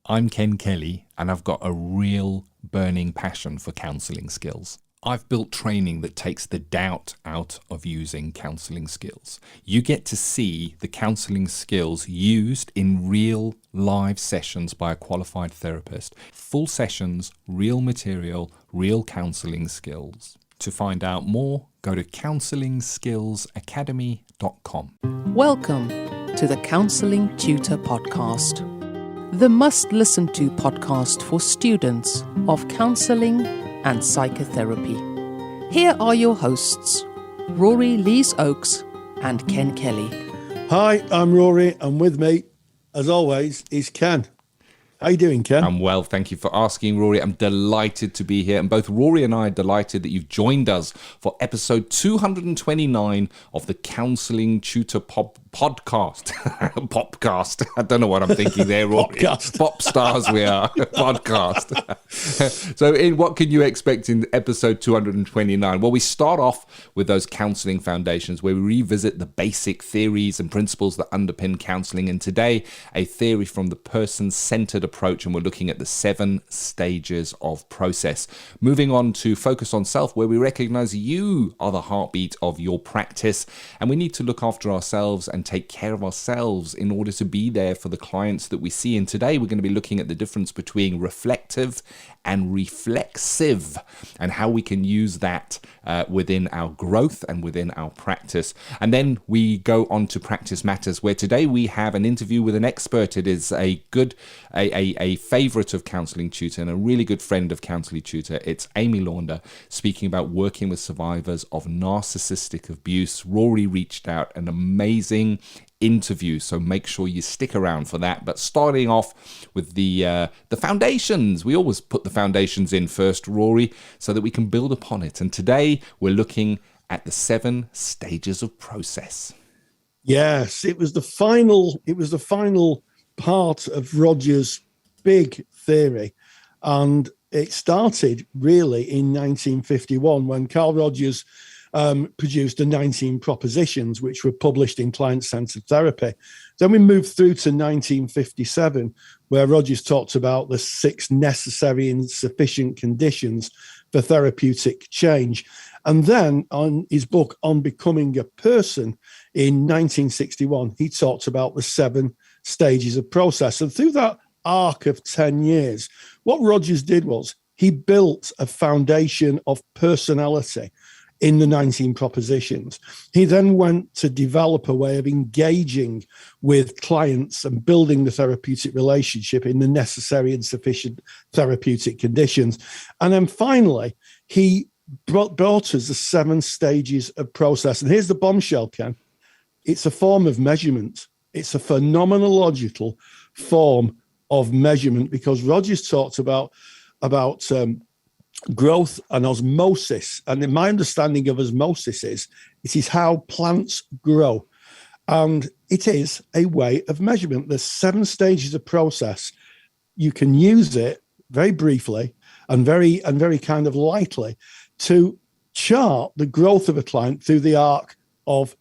I'm Ken Kelly, and I've got a real burning passion for counselling skills. I've built training that takes the doubt out of using counselling skills. You get to see the counselling skills used in real live sessions by a qualified therapist. Full sessions, real material, real counselling skills. To find out more, go to counsellingskillsacademy.com. Welcome to the Counselling Tutor Podcast, the must-listen-to podcast for students of counselling and psychotherapy. Here are your hosts, Rory Lees-Oakes and Ken Kelly. Hi, I'm Rory, and with me, as always, is Ken. How you doing, Ken? I'm well, thank you for asking, Rory. I'm delighted to be here, and both Rory and I are delighted that you've joined us for episode 229 of the Counselling Tutor Podcast. Popcast. I don't know what I'm thinking there, Rory. Pop stars we are. Podcast. So what can you expect in episode 229? Well, we start off with those counselling foundations where we revisit the basic theories and principles that underpin counselling. And today, a theory from the person-centered approach, and we're looking at the 7 stages of process. Moving on to focus on self, where we recognize you are the heartbeat of your practice, and we need to look after ourselves and take care of ourselves in order to be there for the clients that we see. And today we're going to be looking at the difference between reflective and reflexive and how we can use that within our growth and within our practice. And then we go on to practice matters, where today we have an interview with an expert. It is a favorite of Counselling Tutor and a really good friend of Counselling Tutor. It's Amy Launder, speaking about working with survivors of narcissistic abuse. Rory reached out, an amazing interview, so make sure you stick around for that. But starting off with the foundations, we always put the foundations in first, Rory, so that we can build upon it. And today we're looking at the 7 stages of process. Yes, it was the final part of Roger's big theory, and it started really in 1951 when Carl Rogers produced the 19 propositions, which were published in Client-Centered Therapy. Then we moved through to 1957, where Rogers talked about the 6 necessary and sufficient conditions for therapeutic change. And then on his book, On Becoming a Person, in 1961, he talked about the 7 stages of process. And through that arc of 10 years, what Rogers did was he built a foundation of personality in the 19 propositions. He then went to develop a way of engaging with clients and building the therapeutic relationship in the necessary and sufficient therapeutic conditions. And then finally, he brought us the 7 stages of process. And here's the bombshell, Ken. It's a form of measurement. It's a phenomenological form of measurement, because Rogers talked about growth and osmosis. And in my understanding of osmosis is, it is how plants grow. And it is a way of measurement. There's 7 stages of process. You can use it very briefly and very kind of lightly to chart the growth of a client through the arc of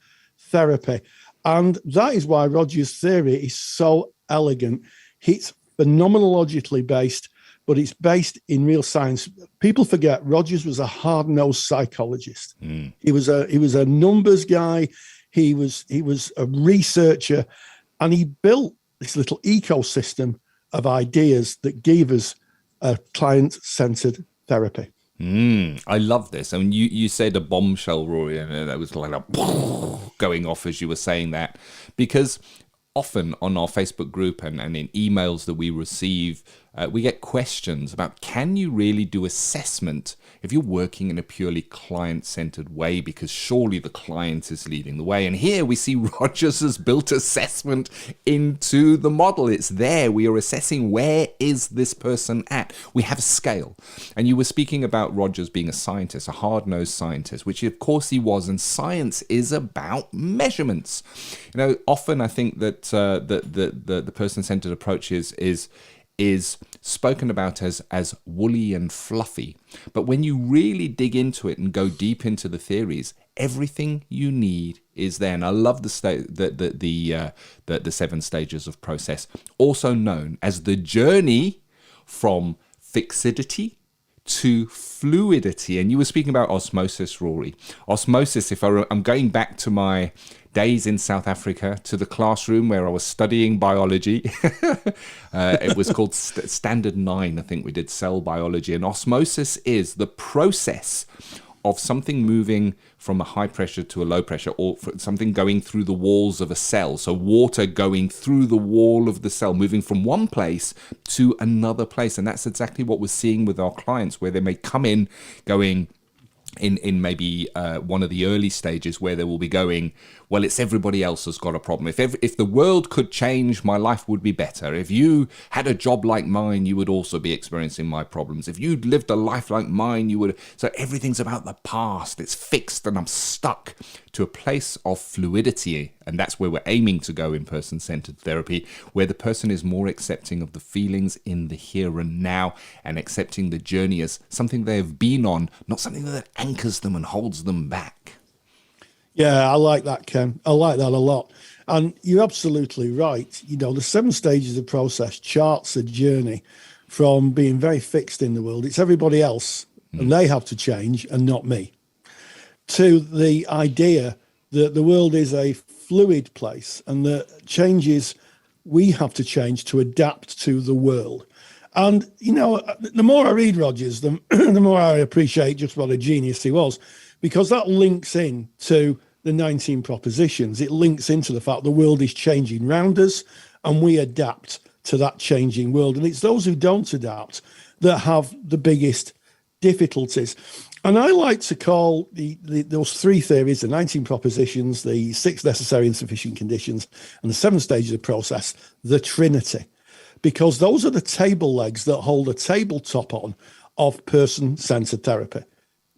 therapy. And that is why Rogers' theory is so elegant. It's phenomenologically based, but it's based in real science. People forget Rogers was a hard-nosed psychologist. He was a numbers guy. He was a researcher, and he built this little ecosystem of ideas that gave us a client-centered therapy. I love this. I mean, you said a bombshell, Rory, and that was like a going off as you were saying that, because often on our Facebook group and in emails that we receive, we get questions about, can you really do assessment if you're working in a purely client-centered way? Because surely the client is leading the way. And here we see Rogers has built assessment into the model. It's there. We are assessing, where is this person at? We have a scale. And you were speaking about Rogers being a scientist, a hard-nosed scientist, which of course he was. And science is about measurements. You know, often I think that the person-centered approach is is spoken about as woolly and fluffy. But when you really dig into it and go deep into the theories, everything you need is there. And I love the 7 stages of process, also known as the journey from fixity to fluidity. And you were speaking about osmosis, Rory. Osmosis, if I'm going back to my days in South Africa, to the classroom where I was studying biology. It was called Standard 9, I think we did cell biology. And osmosis is the process of something moving from a high pressure to a low pressure, or something going through the walls of a cell. So water going through the wall of the cell, moving from one place to another place. And that's exactly what we're seeing with our clients, where they may come in going in maybe one of the early stages, where they will be going, well, it's everybody else has got a problem. If the world could change, my life would be better. If you had a job like mine, you would also be experiencing my problems. If you'd lived a life like mine, you would. So everything's about the past. It's fixed and I'm stuck, to a place of fluidity. And that's where we're aiming to go in person-centered therapy, where the person is more accepting of the feelings in the here and now, and accepting the journey as something they've been on, not something that anchors them and holds them back. Yeah, I like that, Ken. I like that a lot. And you're absolutely right. You know, the 7 stages of process charts a journey from being very fixed in the world. It's everybody else and they have to change and not me, to the idea that the world is a fluid place and that changes, we have to change to adapt to the world. And, you know, the more I read Rogers, the more I appreciate just what a genius he was, because that links in to the 19 propositions. It links into the fact the world is changing round us and we adapt to that changing world. And it's those who don't adapt that have the biggest difficulties. And I like to call those 3 theories, the 19 propositions, the 6 necessary and sufficient conditions, and the 7 stages of process, the Trinity, because those are the table legs that hold a tabletop on of person-centered therapy.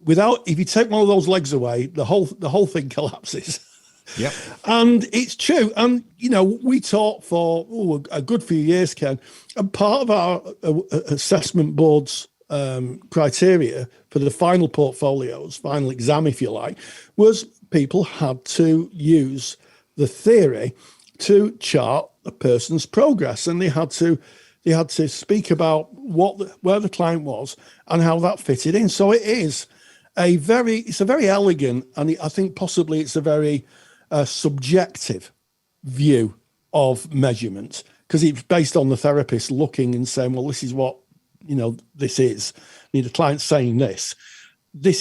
If you take one of those legs away, the whole thing collapses. Yep. And it's true. And, you know, we taught for a good few years, Ken, and part of our assessment board's criteria for the final portfolios, final exam, if you like, was people had to use the theory to chart a person's progress, and they had to speak about where the client was and how that fitted in. So it's a very elegant, and I think possibly it's a very subjective view of measurement, because it's based on the therapist looking and saying, well, this is what, you know, this is. The client saying this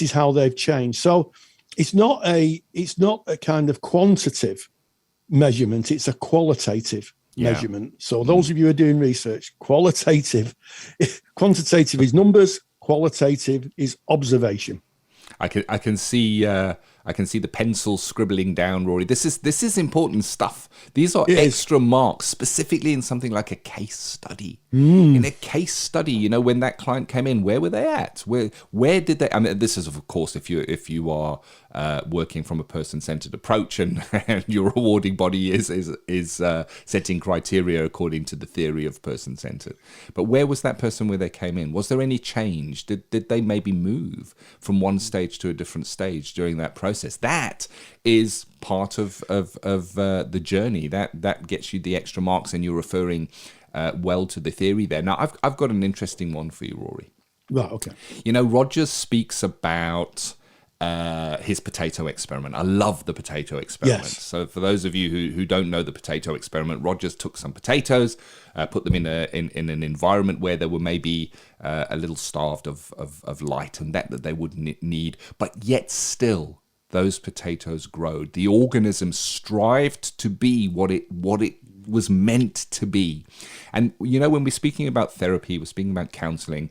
is how they've changed. So it's not a kind of quantitative measurement, it's a qualitative measurement. So those of you who are doing research, quantitative is numbers, qualitative is observation. I can see the pencil scribbling down, Rory. This is important stuff. These are extra marks, specifically in something like a case study. In a case study, you know, when that client came in, where were they at? Where did they? I mean, this is of course if you are working from a person-centered approach, and your rewarding body is setting criteria according to the theory of person-centered. But where was that person where they came in? Was there any change? Did they maybe move from one stage to a different stage during that process? That is part of the journey. That gets you the extra marks, and you're referring well to the theory there. Now, I've got an interesting one for you, Rory. Right, okay. You know, Rogers speaks about his potato experiment. I love the potato experiment. Yes. So for those of you who don't know the potato experiment, Rogers took some potatoes, put them in an environment where they were maybe a little starved of light and that they wouldn't need, but yet still those potatoes growed. The organism strived to be what it was meant to be. And, you know, when we're speaking about therapy, we're speaking about counselling,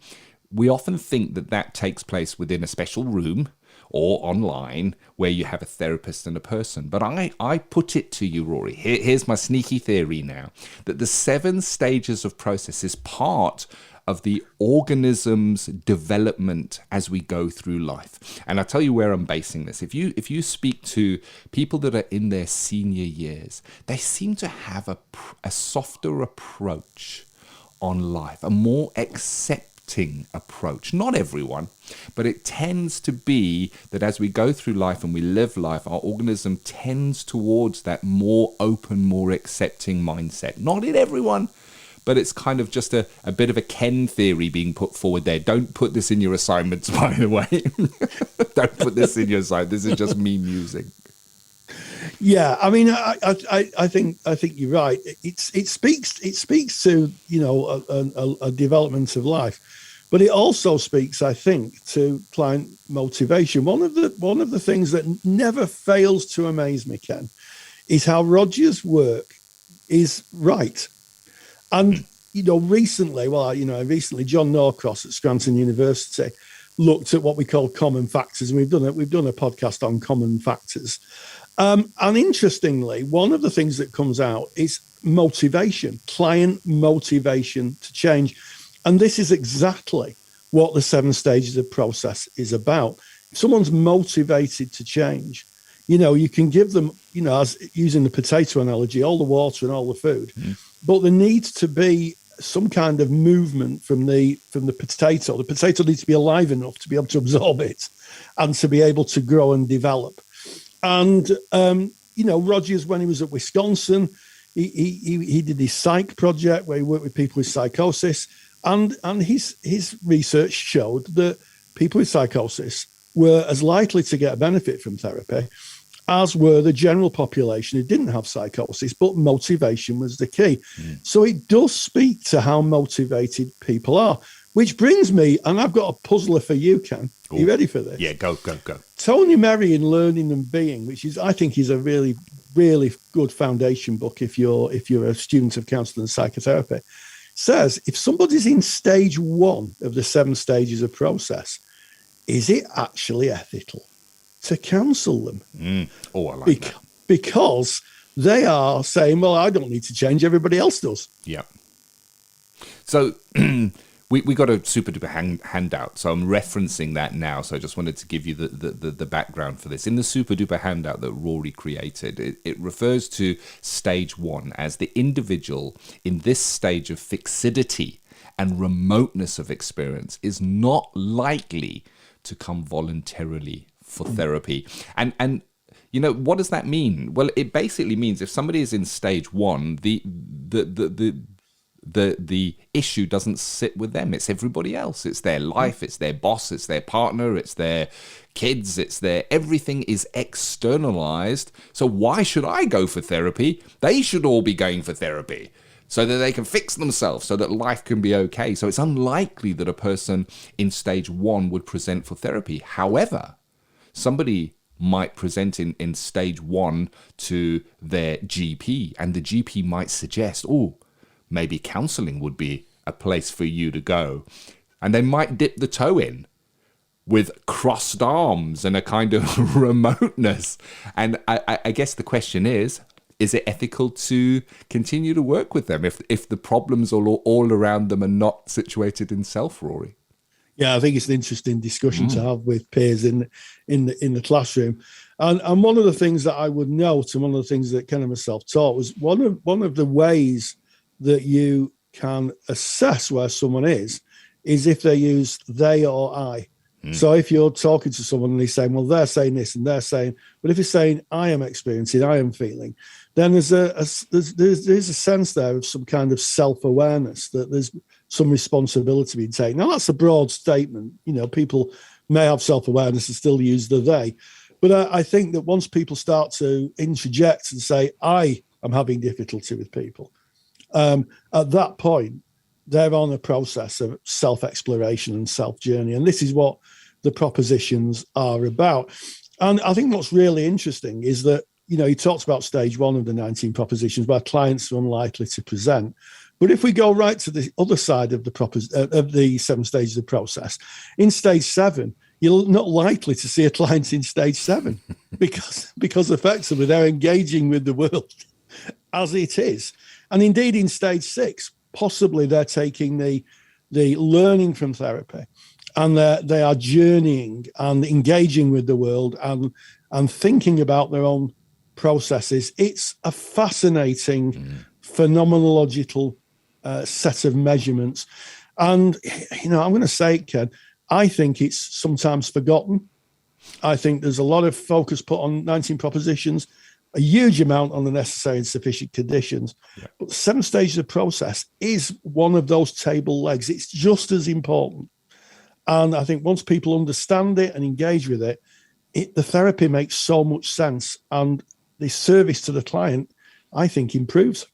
we often think that takes place within a special room or online where you have a therapist and a person. But I put it to you, Rory, here's my sneaky theory now, that the 7 stages of process is part of the organism's development as we go through life. And I'll tell you where I'm basing this. If you speak to people that are in their senior years, they seem to have a softer approach on life, a more accepting approach. Not everyone, but it tends to be that as we go through life and we live life, our organism tends towards that more open, more accepting mindset. Not in everyone, but it's kind of just a bit of a Ken theory being put forward there. Don't put this in your assignments, by the way. Don't put this in your assignment. This is just me musing. Yeah, I mean, I think you're right. It speaks to, you know, a development of life, but it also speaks, I think, to client motivation. One of the things that never fails to amaze me, Ken, is how Roger's work is right. And, you know, recently, John Norcross at Scranton University looked at what we call common factors. And we've done a podcast on common factors. And interestingly, one of the things that comes out is motivation, client motivation to change. And this is exactly what the 7 stages of process is about. If someone's motivated to change, you know, you can give them, you know, as using the potato analogy, all the water and all the food. But there needs to be some kind of movement from the potato. The potato needs to be alive enough to be able to absorb it and to be able to grow and develop. And, you know, Rogers, when he was at Wisconsin, he did his psych project where he worked with people with psychosis. And his research showed that people with psychosis were as likely to get a benefit from therapy as were the general population who didn't have psychosis, but motivation was the key. So it does speak to how motivated people are, which brings me, and I've got a puzzler for you, Ken. Are you ready for this? Yeah, go. Tony Merry in Learning and Being, which is, I think, is a really, really good foundation book if you're a student of counselling and psychotherapy, says if somebody's in stage 1 of the 7 stages of process, is it actually ethical to counsel them? I like that. Because they are saying, well, I don't need to change, everybody else does. Yeah. So we got a super duper handout, so I'm referencing that now. So I just wanted to give you the background for this. In the super duper handout that Rory created, it refers to stage 1 as the individual in this stage of fixity and remoteness of experience is not likely to come voluntarily for therapy. And you know, what does that mean? Well, it basically means if somebody is in stage 1, the issue doesn't sit with them. It's everybody else. It's their life. It's their boss. It's their partner. It's their kids. Everything is externalized. So why should I go for therapy? They should all be going for therapy so that they can fix themselves, so that life can be okay. So it's unlikely that a person in stage 1 would present for therapy. However, somebody might present in stage 1 to their GP, and the GP might suggest, maybe counselling would be a place for you to go. And they might dip the toe in with crossed arms and a kind of remoteness. And I guess the question is it ethical to continue to work with them if the problems all around them are not situated in self, Rory? Yeah, I think it's an interesting discussion to have with peers in the classroom. And one of the things that I would note, and one of the things that Ken and myself taught, was one of the ways that you can assess where someone is if they use they or I. So if you're talking to someone and he's saying, well, they're saying this and they're saying, but if he's saying I am experiencing, I am feeling, then there's a sense there of some kind of self-awareness, that there's some responsibility being taken. Now, that's a broad statement. You know, people may have self-awareness and still use the they. But I think that once people start to interject and say, I am having difficulty with people, at that point, they're on a process of self-exploration and self-journey. And this is what the propositions are about. And I think what's really interesting is that, you know, he talks about stage 1 of the 19 propositions where clients are unlikely to present. But if we go right to the other side of the 7 stages of process, in stage 7, you're not likely to see a client in stage 7 because effectively they're engaging with the world as it is. And indeed in stage 6, possibly they're taking the learning from therapy and they are journeying and engaging with the world and thinking about their own processes. It's a fascinating phenomenological set of measurements. And, I'm going to say, Ken, I think it's sometimes forgotten. I think there's a lot of focus put on 19 propositions, a huge amount on the necessary and sufficient conditions. Yeah. But the 7 stages of process is one of those table legs. It's just as important. And I think once people understand it and engage with it, the therapy makes so much sense. And the service to the client, I think, improves.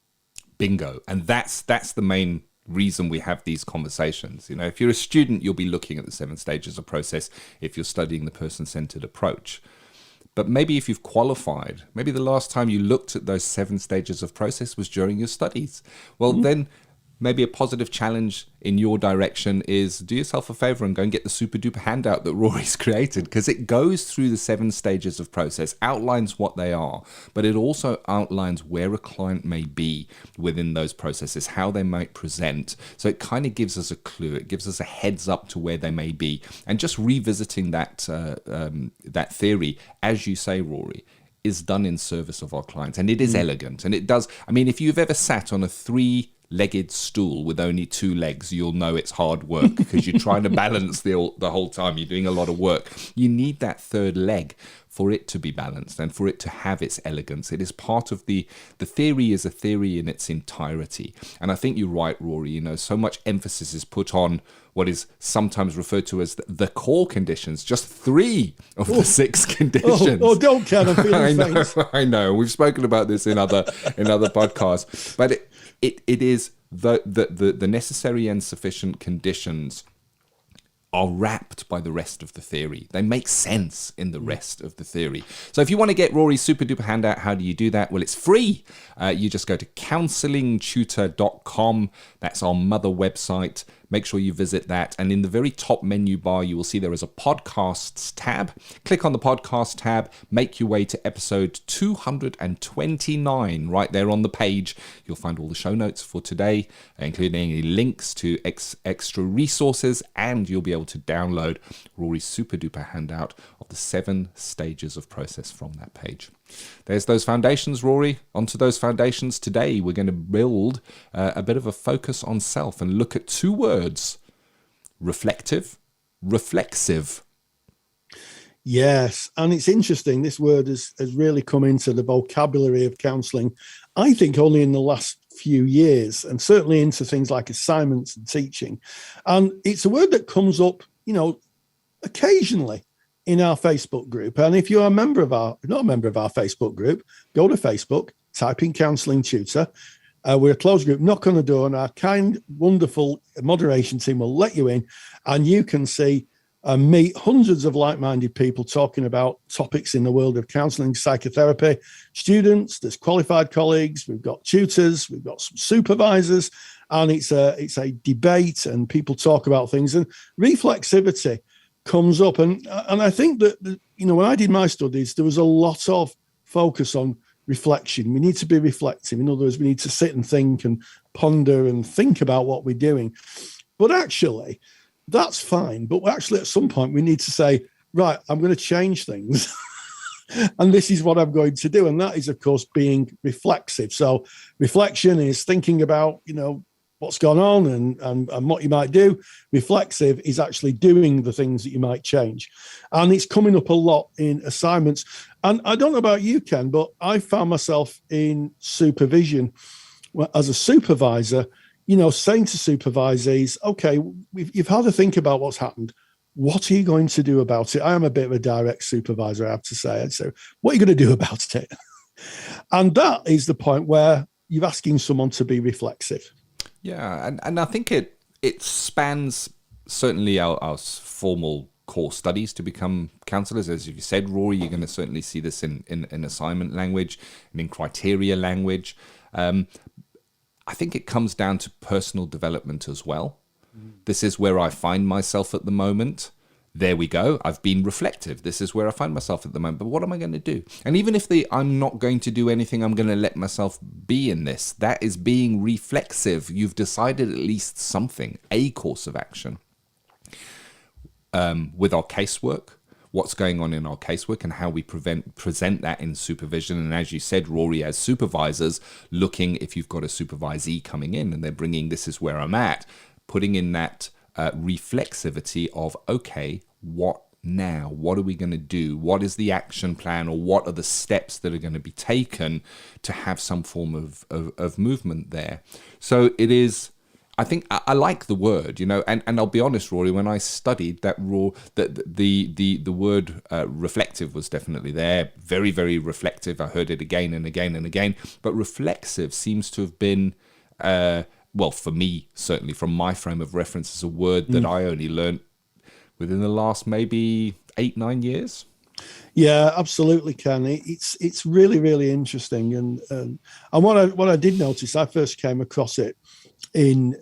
Bingo. And that's the main reason we have these conversations. If you're a student, you'll be looking at the 7 stages of process if you're studying the person-centered approach. But maybe if you've qualified, maybe the last time you looked at those 7 stages of process was during your studies. Well, then maybe a positive challenge in your direction is do yourself a favor and go and get the super duper handout that Rory's created, because it goes through the 7 stages of process, outlines what they are, but it also outlines where a client may be within those processes, how they might present. So it kind of gives us a clue. It gives us a heads up to where they may be. And just revisiting that theory, as you say, Rory, is done in service of our clients. And it is elegant. And it does. I mean, if you've ever sat on a 3-legged stool with only 2 legs, you'll know it's hard work because you're trying to balance the whole time. You're doing a lot of work. You need that 3rd leg for it to be balanced and for it to have its elegance. It is part of the theory is a theory in its entirety. And I think you're right, Rory. So much emphasis is put on what is sometimes referred to as the core conditions, just 3 of the 6 conditions. Don't, Ken, I'm feeling faint. I know. We've spoken about this in other podcasts, but it is the necessary and sufficient conditions are wrapped by the rest of the theory. They make sense in the rest of the theory. So if you want to get Rory's super duper handout, how do you do that? Well, it's free. You just go to counsellingtutor.com. That's our mother website. Make sure you visit that. And in the very top menu bar, you will see there is a podcasts tab. Click on the podcast tab, make your way to episode 229 right there on the page. You'll find all the show notes for today, including any links to extra resources, and you'll be able to download Rory's super duper handout of the 7 stages of process from that page. There's those foundations, Rory. Onto those foundations today, we're going to build a bit of a focus on self and look at 2 words: reflective, reflexive. Yes, and it's interesting. This word has really come into the vocabulary of counselling, I think, only in the last few years, and certainly into things like assignments and teaching. And it's a word that comes up, occasionally in our Facebook group. And if you're not a member of our Facebook group, go to Facebook, type in Counselling Tutor. We're a closed group. Knock on the door, and our kind, wonderful moderation team will let you in, and you can see and meet hundreds of like-minded people talking about topics in the world of counselling, psychotherapy, students, there's qualified colleagues, we've got tutors, we've got some supervisors, and it's a debate, and people talk about things, and reflexivity comes up. And I think that, when I did my studies, there was a lot of focus on reflection. We need to be reflective. In other words, we need to sit and think and ponder and think about what we're doing. But actually, that's fine. But actually, at some point, we need to say, right, I'm going to change things. And this is what I'm going to do. And that is, of course, being reflexive. So reflection is thinking about, what's gone on and what you might do. Reflexive is actually doing the things that you might change. And it's coming up a lot in assignments. And I don't know about you, Ken, but I found myself in supervision as a supervisor, saying to supervisees, okay, you've had to think about what's happened. What are you going to do about it? I am a bit of a direct supervisor, I have to say. So what are you going to do about it? And that is the point where you're asking someone to be reflexive. Yeah, and I think it spans certainly our formal core studies to become counsellors. As you said, Rory, you're going to certainly see this in assignment language and in criteria language. I think it comes down to personal development as well. This is where I find myself at the moment. There we go. I've been reflective. This is where I find myself at the moment. But what am I going to do? And even if I'm not going to do anything, I'm going to let myself be in this. That is being reflexive. You've decided at least something, a course of action. With our casework, what's going on in our casework and how we present that in supervision. And as you said, Rory, as supervisors, looking if you've got a supervisee coming in and they're bringing, this is where I'm at, putting in that reflexivity of, okay, what now? What are we going to do? What is the action plan, or what are the steps that are going to be taken to have some form of movement there? So it is, I think I like the word, and I'll be honest, Rory, when I studied that the word reflective was definitely there, very, very reflective. I heard it again and again and again, but reflexive seems to have been, well, for me, certainly from my frame of reference, is a word that I only learned within the last maybe 8-9 years. Yeah, absolutely, Ken. It's really, really interesting. And what I did notice, I first came across it in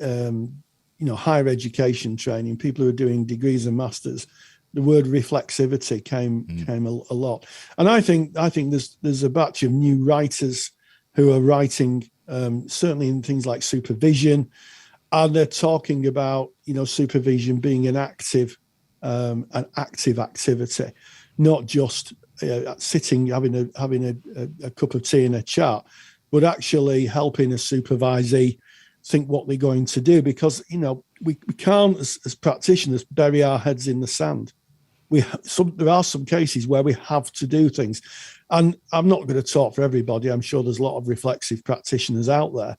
higher education training, people who are doing degrees and masters. The word reflexivity came a lot. And I think there's a batch of new writers who are writing certainly in things like supervision, and they're talking about supervision being an active activity, not just sitting having a cup of tea and a chat, but actually helping a supervisee think what they're going to do, because we can't as practitioners bury our heads in the sand. There are some cases where we have to do things, and I'm not going to talk for everybody. I'm sure there's a lot of reflexive practitioners out there,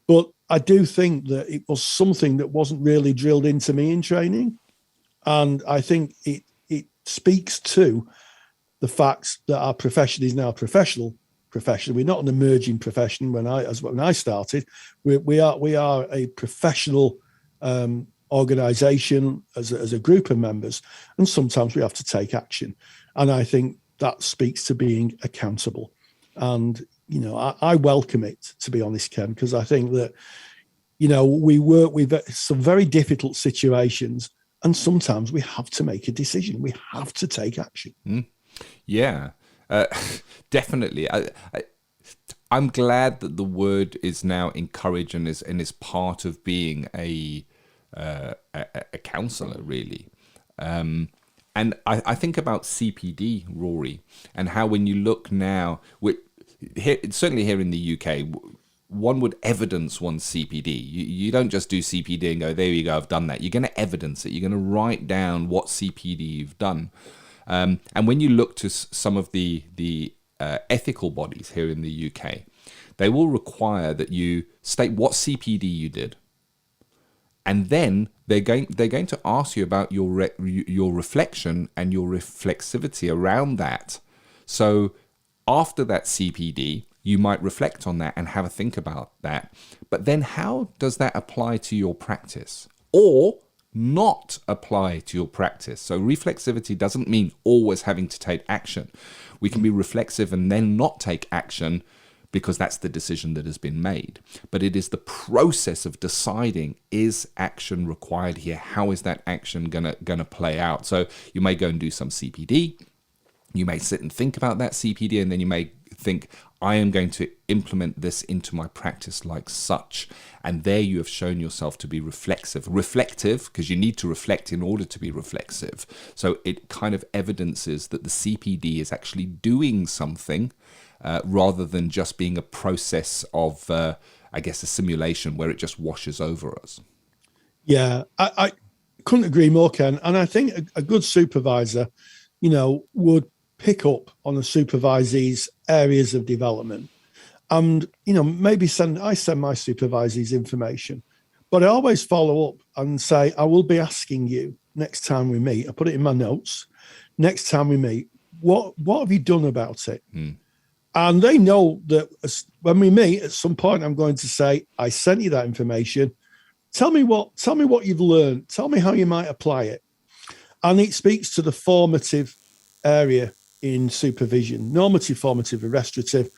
but I do think that it was something that wasn't really drilled into me in training. And I think it speaks to the fact that our profession is now a professional profession. We're not an emerging profession. When I started, we are a professional organisation as a group of members, and sometimes we have to take action. And I think that speaks to being accountable. And I welcome it, to be honest, Ken, because I think that we work with some very difficult situations. And sometimes we have to make a decision. We have to take action. Yeah, definitely. I'm glad that the word is now encouraged and is part of being a counsellor, really. And I think about CPD, Rory, and how when you look now, certainly here in the UK, one would evidence one's CPD. You don't just do CPD and go, there you go, I've done that. You're going to evidence it. You're going to write down what CPD you've done. And when you look to some of the ethical bodies here in the UK, they will require that you state what CPD you did. And then they're going to ask you about your reflection and your reflexivity around that. So after that CPD, you might reflect on that and have a think about that. But then how does that apply to your practice or not apply to your practice? So reflexivity doesn't mean always having to take action. We can be reflexive and then not take action because that's the decision that has been made. But it is the process of deciding, is action required here? How is that action gonna play out? So you may go and do some CPD. You may sit and think about that CPD, and then you may think, I am going to implement this into my practice like such. And there you have shown yourself to be reflective, because you need to reflect in order to be reflexive. So it kind of evidences that the CPD is actually doing something rather than just being a process of, I guess, a simulation where it just washes over us. Yeah, I couldn't agree more, Ken. And I think a good supervisor, would pick up on the supervisee's areas of development, and maybe I send my supervisees information, but I always follow up and say, I will be asking you next time we meet. I put it in my notes. Next time we meet, what have you done about it? And they know that when we meet at some point, I'm going to say, I sent you that information. Tell me what you've learned. Tell me how you might apply it. And it speaks to the formative area in supervision. Normative, formative, and restorative.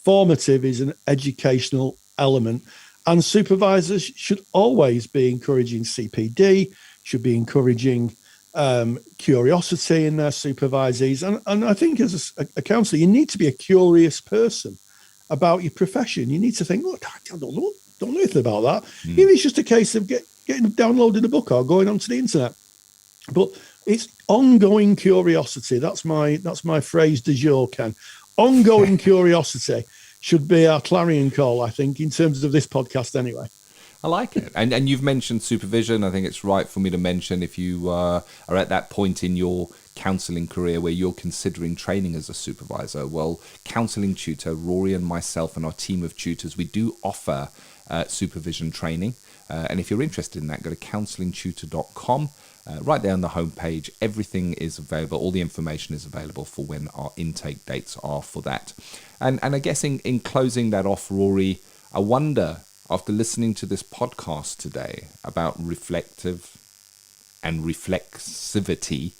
Formative is an educational element, and supervisors should always be encouraging CPD, should be encouraging curiosity in their supervisees. And I think as a counsellor, you need to be a curious person about your profession. You need to think, look, I don't know anything about that. Maybe it's just a case of getting downloading a book or going onto the internet. But It's ongoing curiosity. That's my phrase du jour, Ken. Ongoing curiosity should be our clarion call, I think, in terms of this podcast anyway. I like it. And you've mentioned supervision. I think it's right for me to mention, if you are at that point in your counselling career where you're considering training as a supervisor, well, Counselling Tutor, Rory and myself and our team of tutors, we do offer supervision training. And if you're interested in that, go to counsellingtutor.com. Right there on the homepage, everything is available. All the information is available for when our intake dates are for that. And I guess in closing that off, Rory, I wonder, after listening to this podcast today about reflective and reflexivity,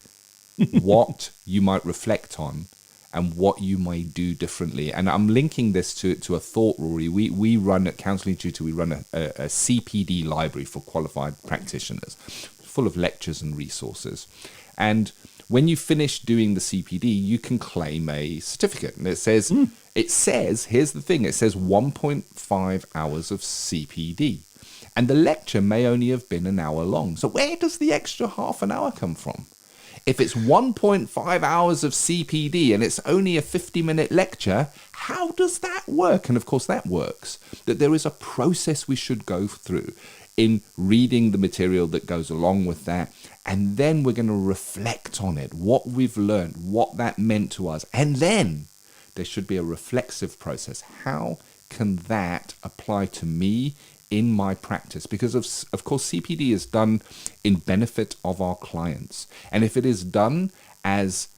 what you might reflect on and what you might do differently. And I'm linking this to a thought, Rory. We run at Counselling Tutor, we run a CPD library for qualified practitioners, full of lectures and resources. And when you finish doing the CPD, you can claim a certificate. And it says, here's the thing, it says 1.5 hours of CPD. And the lecture may only have been an hour long. So where does the extra half an hour come from? If it's 1.5 hours of CPD and it's only a 50-minute lecture, how does that work? And of course that works. That there is a process we should go through in reading the material that goes along with that. And then we're going to reflect on it, what we've learned, what that meant to us. And then there should be a reflexive process. How can that apply to me in my practice? Because of course CPD is done in benefit of our clients, and if it is done as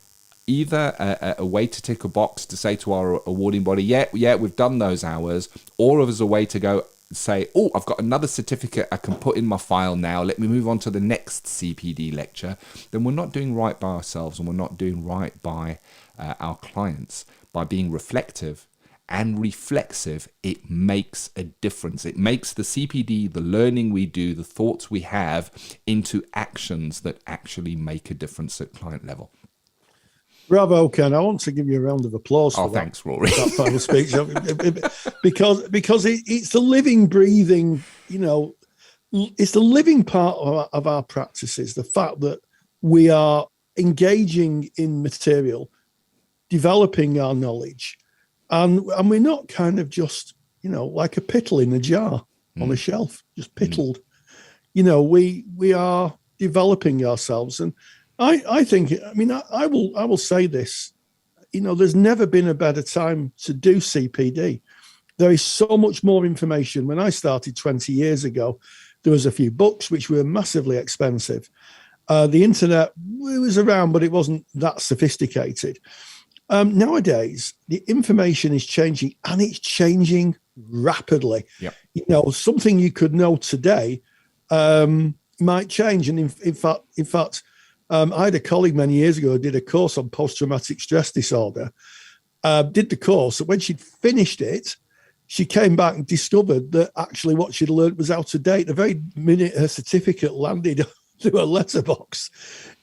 either a way to tick a box to say to our awarding body, yeah we've done those hours, or as a way to go say, oh, I've got another certificate I can put in my file now, let me move on to the next CPD lecture, then we're not doing right by ourselves and we're not doing right by our clients. By being reflective and reflexive, it makes a difference. It makes the CPD, the learning we do, the thoughts we have, into actions that actually make a difference at client level. Bravo, Ken. I want to give you a round of applause for that. Thanks, Rory. That final speech. because it's the living, breathing, it's the living part of our practices, the fact that we are engaging in material, developing our knowledge, and we're not kind of just, like a pittle in a jar on a shelf, just pittled. We are developing ourselves. And I think, I will say this, there's never been a better time to do CPD. There is so much more information. When I started 20 years ago, there was a few books which were massively expensive. The internet was around, but it wasn't that sophisticated. Nowadays, the information is changing, and it's changing rapidly. Yep. Something you could know today might change. And in fact, I had a colleague many years ago who did a course on post-traumatic stress disorder, did the course. When she'd finished it, she came back and discovered that actually what she'd learned was out of date. The very minute her certificate landed through her letterbox,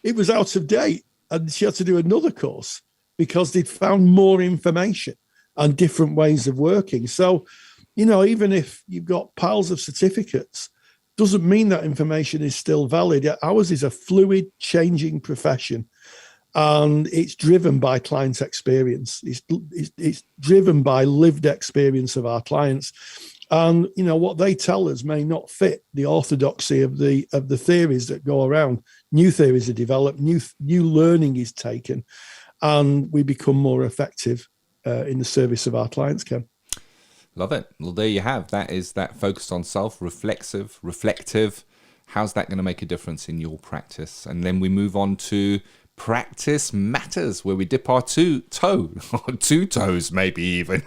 it was out of date, and she had to do another course because they'd found more information and different ways of working. So, even if you've got piles of certificates, doesn't mean that information is still valid. Ours is a fluid, changing profession, and it's driven by client experience. It's driven by lived experience of our clients. And, what they tell us may not fit the orthodoxy of the theories that go around. New theories are developed, new learning is taken, and we become more effective in the service of our clients, Ken. Love it. Well, there you have. That is that focused on self, reflective. How's that going to make a difference in your practice? And then we move on to practice matters, where we dip our two toes, maybe even,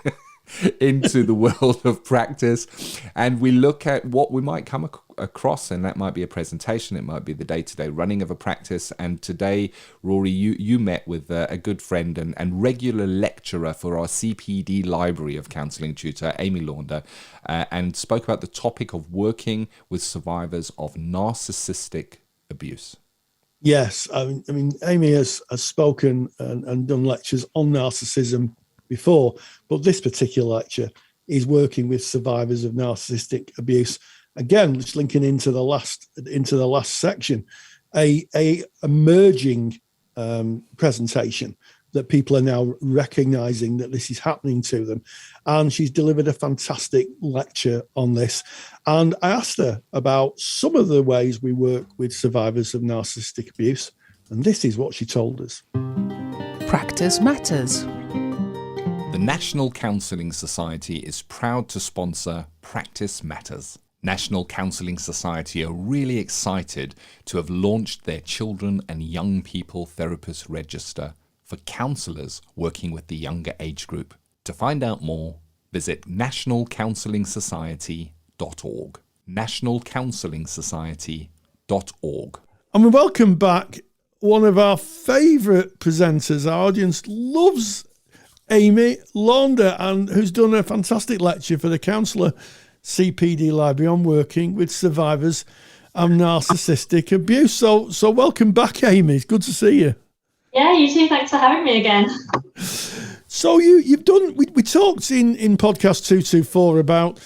into the world of practice, and we look at what we might come across, and that might be a presentation, it might be the day-to-day running of a practice. And today, Rory, you met with a good friend and regular lecturer for our CPD library of Counselling Tutor, Amy Launder, and spoke about the topic of working with survivors of narcissistic abuse. Yes, I mean, Amy has spoken and done lectures on narcissism before, but this particular lecture is working with survivors of narcissistic abuse. Again, just linking into the last section. a emerging presentation that people are now recognizing that this is happening to them. And she's delivered a fantastic lecture on this. And I asked her about some of the ways we work with survivors of narcissistic abuse. And this is what she told us. Practice matters. The National Counselling Society is proud to sponsor Practice Matters. National Counselling Society are really excited to have launched their Children and Young People Therapist Register for counsellors working with the younger age group. To find out more, visit nationalcounselingsociety.org. nationalcounselingsociety.org. And we welcome back one of our favourite presenters. Our audience loves Amy Launder, and who's done a fantastic lecture for the Counsellor CPD Library on working with survivors of narcissistic abuse. So welcome back, Amy. It's good to see you. Yeah, you too. Thanks for having me again. So you've done. We talked in podcast 224 about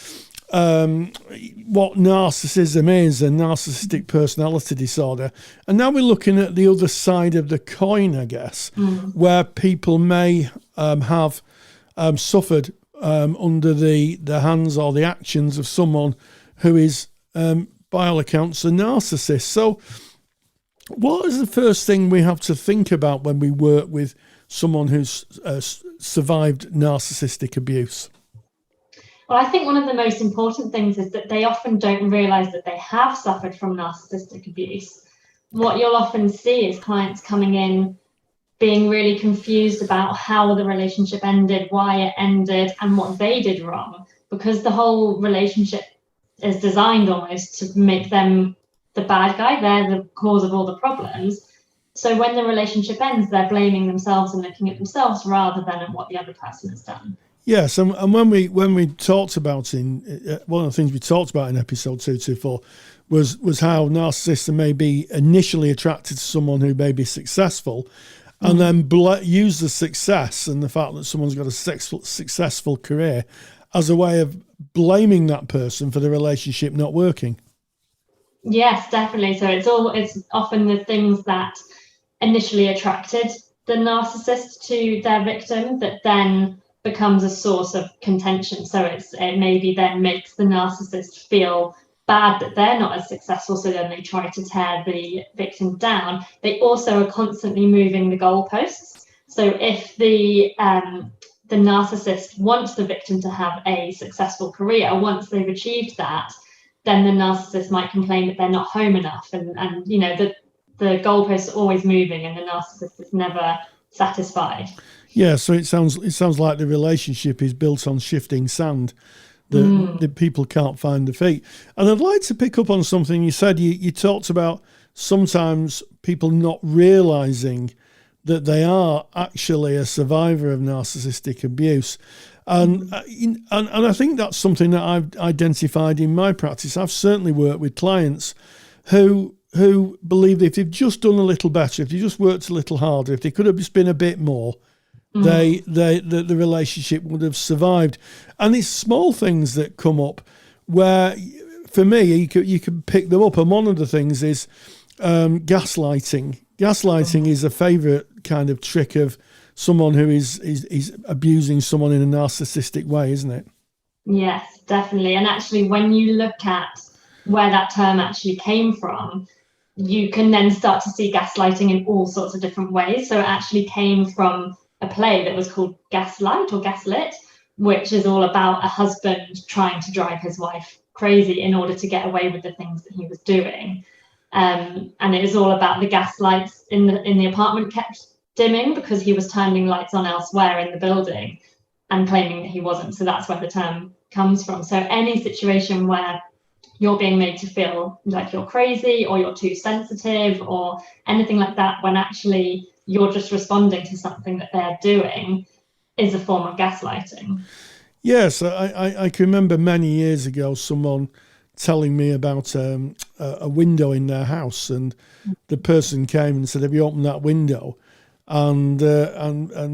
what narcissism is, and narcissistic personality disorder, and now we're looking at the other side of the coin, I guess, where people may have suffered under the hands or the actions of someone who is, by all accounts, a narcissist. So what is the first thing we have to think about when we work with someone who's survived narcissistic abuse? Well, I think one of the most important things is that they often don't realise that they have suffered from narcissistic abuse. What you'll often see is clients coming in being really confused about how the relationship ended, why it ended, and what they did wrong, because the whole relationship is designed almost to make them the bad guy. They're the cause of all the problems. So when the relationship ends, they're blaming themselves and looking at themselves rather than at what the other person has done. Yes, and when we talked about one of the things we talked about in episode 224 was how narcissists may be initially attracted to someone who may be successful, and then use the success and the fact that someone's got a successful career as a way of blaming that person for the relationship not working. Yes, definitely. So it's often the things that initially attracted the narcissist to their victim that then becomes a source of contention. So it maybe then makes the narcissist feel bad that they're not as successful, so then they try to tear the victim down. They also are constantly moving the goalposts. So if the narcissist wants the victim to have a successful career, once they've achieved that, then the narcissist might complain that they're not home enough, and you know the goalposts are always moving and the narcissist is never satisfied. Yeah, so it sounds like the relationship is built on shifting sand. The people can't find the feet. And I'd like to pick up on something you said. You talked about sometimes people not realising that they are actually a survivor of narcissistic abuse. And I think that's something that I've identified in my practice. I've certainly worked with clients who believe that if they've just done a little better, if they just worked a little harder, if they could have just been a bit more, the relationship would have survived. And it's small things that come up where, for me, you can pick them up. And one of the things is gaslighting. Gaslighting is a favourite kind of trick of someone who is abusing someone in a narcissistic way, isn't it? Yes, definitely. And actually, when you look at where that term actually came from, you can then start to see gaslighting in all sorts of different ways. So it actually came from a play that was called Gaslight or Gaslit, which is all about a husband trying to drive his wife crazy in order to get away with the things that he was doing. And it is all about the gas lights in the apartment kept dimming because he was turning lights on elsewhere in the building and claiming that he wasn't. So that's where the term comes from. So any situation where you're being made to feel like you're crazy or you're too sensitive or anything like that, when actually you're just responding to something that they're doing, is a form of gaslighting. Yes, I can remember many years ago someone telling me about a window in their house, and the person came and said, "Have you opened that window?" And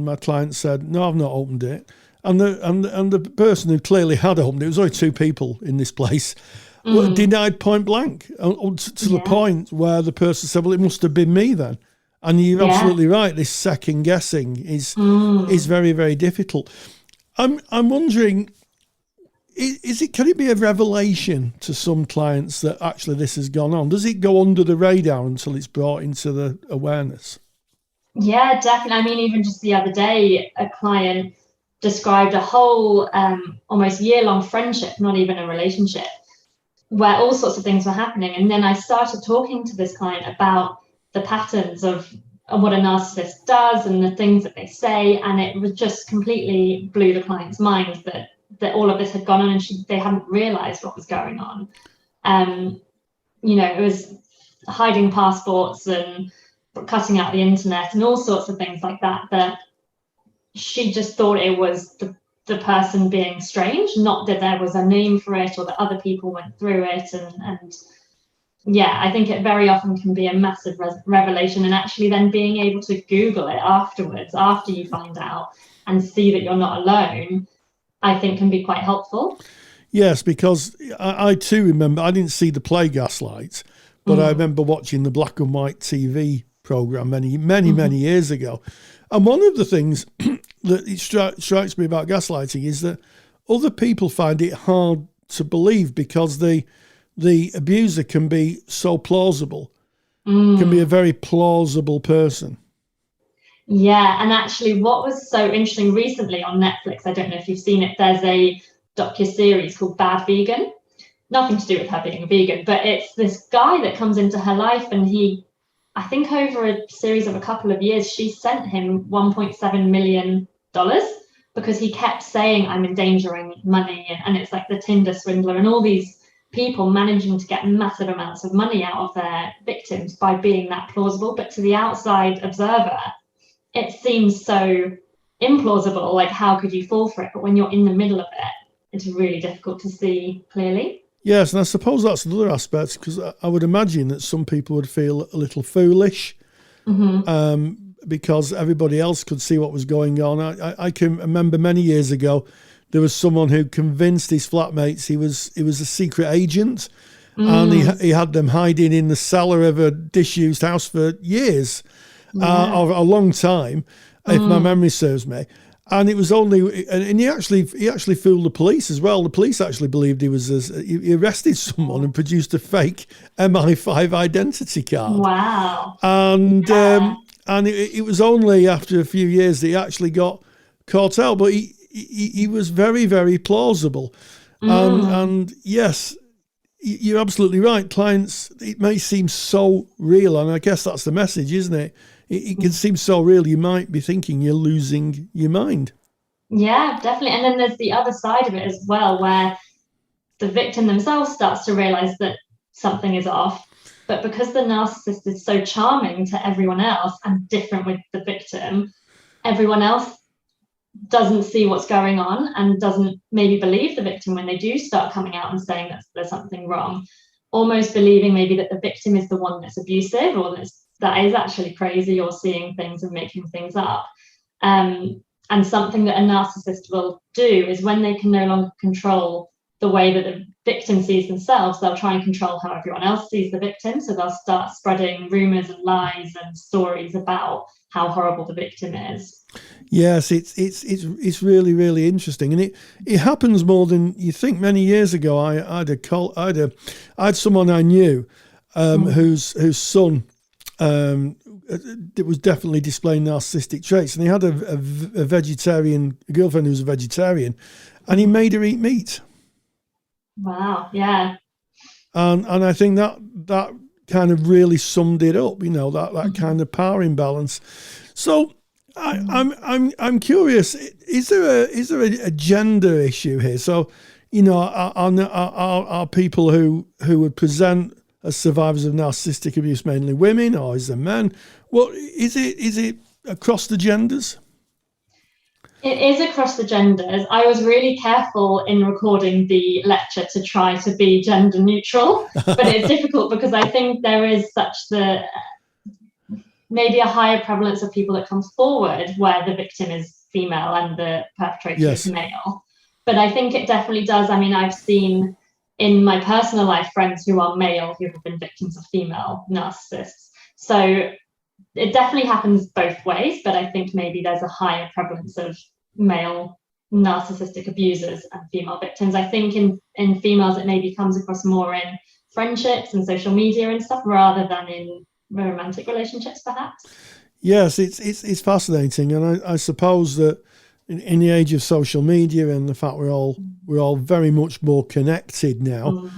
my client said, "No, I've not opened it." And the person who clearly had opened it, was only two people in this place, denied point blank to the point where the person said, well, it must have been me then. And you're absolutely right. This second guessing is very, very difficult. I'm wondering, can it be a revelation to some clients that actually this has gone on? Does it go under the radar until it's brought into the awareness? Yeah, definitely. I mean, even just the other day, a client described a whole almost year-long friendship, not even a relationship, where all sorts of things were happening. And then I started talking to this client about the patterns of what a narcissist does and the things that they say. And it was just completely blew the client's mind that all of this had gone on and they hadn't realized what was going on. It was hiding passports and cutting out the internet and all sorts of things like that she just thought it was the person being strange, not that there was a name for it or that other people went through it. And I think it very often can be a massive revelation, and actually then being able to Google it afterwards, after you find out, and see that you're not alone, I think can be quite helpful. Yes, because I too remember, I didn't see the play Gaslight, but I remember watching the black and white TV program many years ago. And one of the things that it strikes me about gaslighting is that other people find it hard to believe because the abuser can be so plausible, can be a very plausible person. Yeah, and actually what was so interesting recently on Netflix, I don't know if you've seen it, there's a docuseries called Bad Vegan. Nothing to do with her being a vegan, but it's this guy that comes into her life, and I think over a series of a couple of years, she sent him $1.7 million because he kept saying, I'm endangering money. And it's like the Tinder swindler and all these people managing to get massive amounts of money out of their victims by being that plausible. But to the outside observer, it seems so implausible. Like, how could you fall for it? But when you're in the middle of it, it's really difficult to see clearly. Yes, and I suppose that's another aspect, because I would imagine that some people would feel a little foolish because everybody else could see what was going on. I can remember many years ago, there was someone who convinced his flatmates he was a secret agent, and he had them hiding in the cellar of a disused house for years, or a long time, if my memory serves me. And it was only, and he actually fooled the police as well. The police actually believed he arrested someone and produced a fake MI5 identity card. Wow. And it was only after a few years that he actually got caught out. But he was very, very plausible. And yes, you're absolutely right. Clients, it may seem so real, and I guess that's the message, isn't it? It can seem so real, you might be thinking you're losing your mind. Yeah, definitely. And then there's the other side of it as well, where the victim themselves starts to realize that something is off. But because the narcissist is so charming to everyone else and different with the victim, everyone else doesn't see what's going on and doesn't maybe believe the victim when they do start coming out and saying that there's something wrong, almost believing maybe that the victim is the one that's abusive or that is actually crazy or seeing things and making things up. And something that a narcissist will do is when they can no longer control the way that the victim sees themselves, they'll try and control how everyone else sees the victim. So they'll start spreading rumors and lies and stories about how horrible the victim is. Yes, it's really, really interesting, and it happens more than you think. Many years ago, I had someone I knew whose son it was definitely displaying narcissistic traits, and he had a girlfriend who was a vegetarian, and he made her eat meat. Wow, yeah. And I think that kind of really summed it up, that kind of power imbalance. So I'm curious, is there a gender issue here? So, are people who would present as survivors of narcissistic abuse mainly women, or is it men? Well, is it across the genders? It is across the genders. I was really careful in recording the lecture to try to be gender neutral, but it's difficult because I think there is maybe a higher prevalence of people that come forward where the victim is female and the perpetrator is male. But I think it definitely does. I mean, I've seen in my personal life, friends who are male who have been victims of female narcissists. So it definitely happens both ways, but I think maybe there's a higher prevalence of male narcissistic abusers and female victims. I think in females, it maybe comes across more in friendships and social media and stuff rather than in romantic relationships, perhaps. Yes, it's fascinating, and I suppose that in the age of social media and the fact we're all very much more connected now,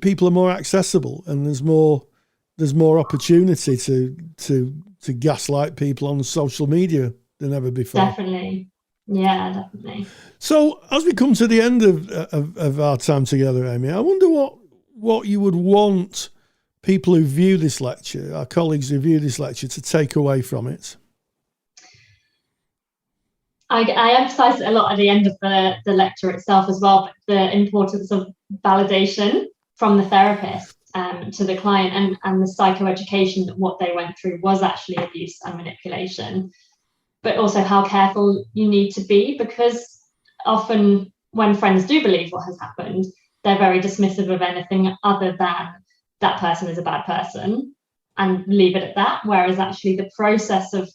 people are more accessible, and there's more opportunity to gaslight people on social media than ever before. Definitely. Yeah, definitely. So as we come to the end of our time together, Amy, I wonder what you would want people who view this lecture, our colleagues who view this lecture, to take away from it. I emphasise a lot at the end of the lecture itself as well, but the importance of validation from the therapist to the client and the psychoeducation that what they went through was actually abuse and manipulation, but also how careful you need to be, because often when friends do believe what has happened, they're very dismissive of anything other than that person is a bad person and leave it at that. Whereas actually the process of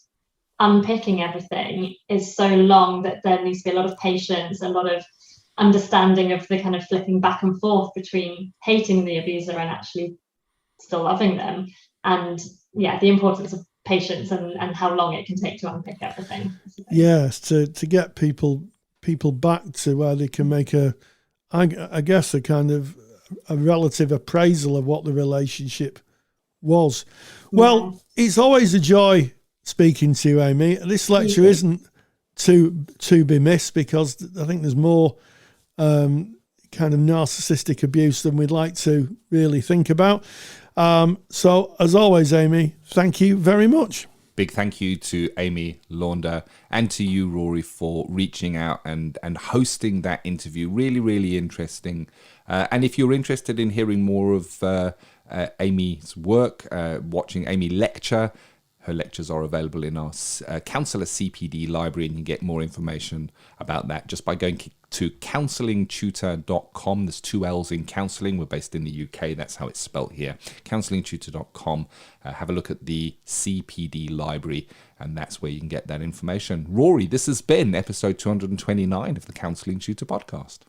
unpicking everything is so long that there needs to be a lot of patience, a lot of understanding of the kind of flipping back and forth between hating the abuser and actually still loving them. And yeah, the importance of patience and how long it can take to unpick everything. Yes, to get people back to where they can make I guess a kind of a relative appraisal of what the relationship was. Well, It's always a joy speaking to you, Amy. This lecture isn't to be missed, because I think there's more kind of narcissistic abuse than we'd like to really think about. So as always, Amy, thank you very much. Big thank you to Amy Launder and to you, Rory, for reaching out and hosting that interview. Really, really interesting. And if you're interested in hearing more of Amy's work, watching Amy lecture, her lectures are available in our Counsellor CPD library, and you can get more information about that just by going to counsellingtutor.com. There's 2 L's in counselling. We're based in the UK. That's how it's spelt here. Counsellingtutor.com. Have a look at the CPD library, and that's where you can get that information. Rory, this has been episode 229 of the Counselling Tutor Podcast.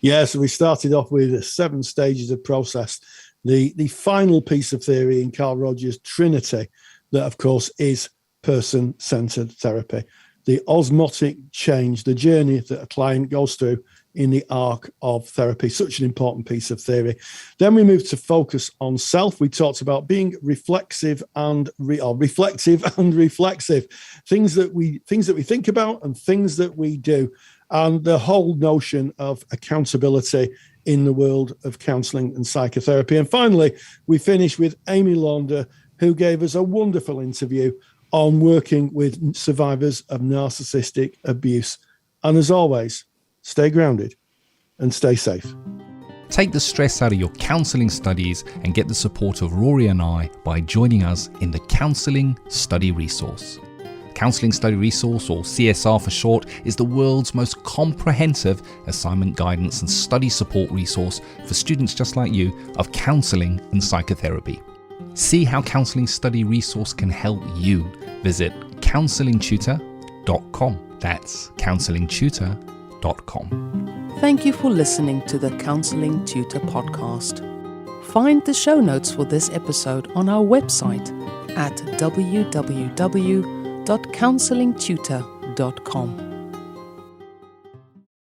Yeah, so we started off with the 7 stages of process, the final piece of theory in Carl Rogers' Trinity, that, of course, is person-centered therapy. The osmotic change, the journey that a client goes through in the arc of therapy, such an important piece of theory. Then we moved to focus on self. We talked about being reflective and reflective, things that we think about and things that we do, and the whole notion of accountability in the world of counselling and psychotherapy. And finally, we finished with Amy Launder, who gave us a wonderful interview on working with survivors of narcissistic abuse. And as always, stay grounded and stay safe. Take the stress out of your counselling studies and get the support of Rory and I by joining us in the Counselling Study Resource. Counselling Study Resource, or CSR for short, is the world's most comprehensive assignment guidance and study support resource for students just like you of counselling and psychotherapy. See how Counselling Study Resource can help you. Visit counsellingtutor.com. That's counsellingtutor.com. Thank you for listening to the Counselling Tutor Podcast. Find the show notes for this episode on our website at www.counsellingtutor.com.